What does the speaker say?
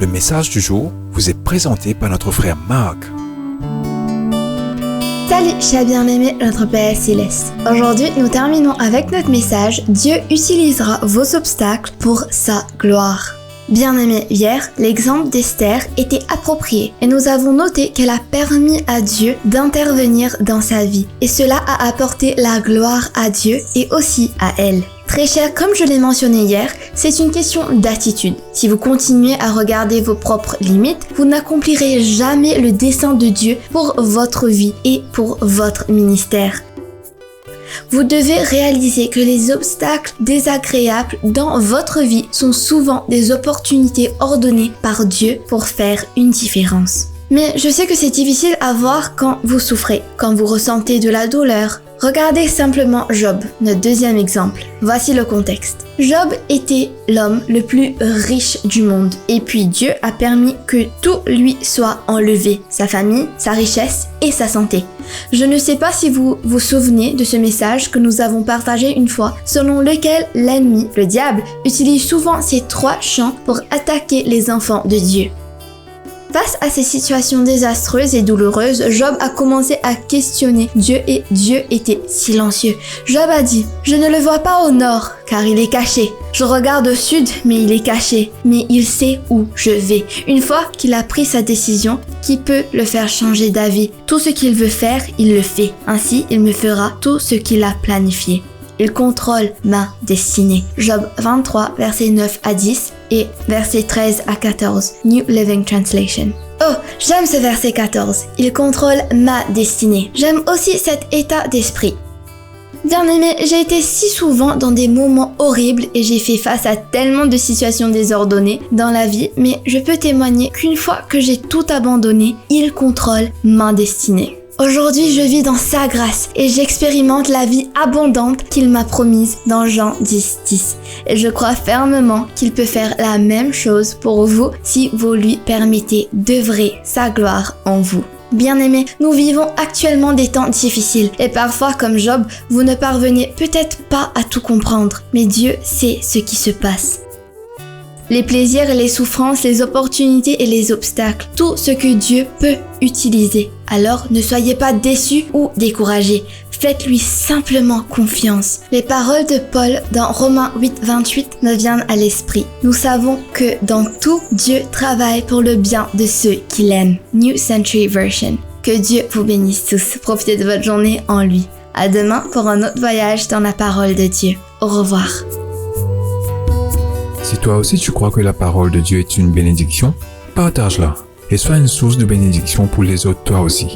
Le message du jour vous est présenté par notre frère Marc. Salut, chers bien-aimés, notre Père Céleste. Aujourd'hui, nous terminons avec notre message « Dieu utilisera vos obstacles pour sa gloire ». Bien-aimés, hier, l'exemple d'Esther était approprié et nous avons noté qu'elle a permis à Dieu d'intervenir dans sa vie et cela a apporté la gloire à Dieu et aussi à elle. Très cher, comme je l'ai mentionné hier, c'est une question d'attitude. Si vous continuez à regarder vos propres limites, vous n'accomplirez jamais le dessein de Dieu pour votre vie et pour votre ministère. Vous devez réaliser que les obstacles désagréables dans votre vie sont souvent des opportunités ordonnées par Dieu pour faire une différence. Mais je sais que c'est difficile à voir quand vous souffrez, quand vous ressentez de la douleur. Regardez simplement Job, notre deuxième exemple. Voici le contexte. Job était l'homme le plus riche du monde. Et puis Dieu a permis que tout lui soit enlevé. Sa famille, sa richesse et sa santé. Je ne sais pas si vous vous souvenez de ce message que nous avons partagé une fois, selon lequel l'ennemi, le diable, utilise souvent ces trois champs pour attaquer les enfants de Dieu. Face à ces situations désastreuses et douloureuses, Job a commencé à questionner Dieu et Dieu était silencieux. Job a dit « Je ne le vois pas au nord, car il est caché. Je regarde au sud, mais il est caché. Mais il sait où je vais. » Une fois qu'il a pris sa décision, qui peut le faire changer d'avis? Tout ce qu'il veut faire, il le fait. Ainsi, il me fera tout ce qu'il a planifié. Il contrôle ma destinée. Job 23, versets 9 à 10 et versets 13 à 14. New Living Translation. Oh, j'aime ce verset 14. Il contrôle ma destinée. J'aime aussi cet état d'esprit. Bien-aimé, j'ai été si souvent dans des moments horribles et j'ai fait face à tellement de situations désordonnées dans la vie, mais je peux témoigner qu'une fois que j'ai tout abandonné, il contrôle ma destinée. Aujourd'hui, je vis dans sa grâce et j'expérimente la vie abondante qu'il m'a promise dans Jean 10:10. Et je crois fermement qu'il peut faire la même chose pour vous si vous lui permettez d'œuvrer sa gloire en vous. Bien-aimés, nous vivons actuellement des temps difficiles et parfois, comme Job, vous ne parvenez peut-être pas à tout comprendre, mais Dieu sait ce qui se passe. Les plaisirs et les souffrances, les opportunités et les obstacles, tout ce que Dieu peut utiliser. Alors ne soyez pas déçus ou découragés. Faites-lui simplement confiance. Les paroles de Paul dans Romains 8:28 me viennent à l'esprit. Nous savons que dans tout, Dieu travaille pour le bien de ceux qui l'aiment. New Century Version. Que Dieu vous bénisse tous. Profitez de votre journée en lui. À demain pour un autre voyage dans la parole de Dieu. Au revoir. Si toi aussi tu crois que la parole de Dieu est une bénédiction, partage-la et sois une source de bénédiction pour les autres toi aussi.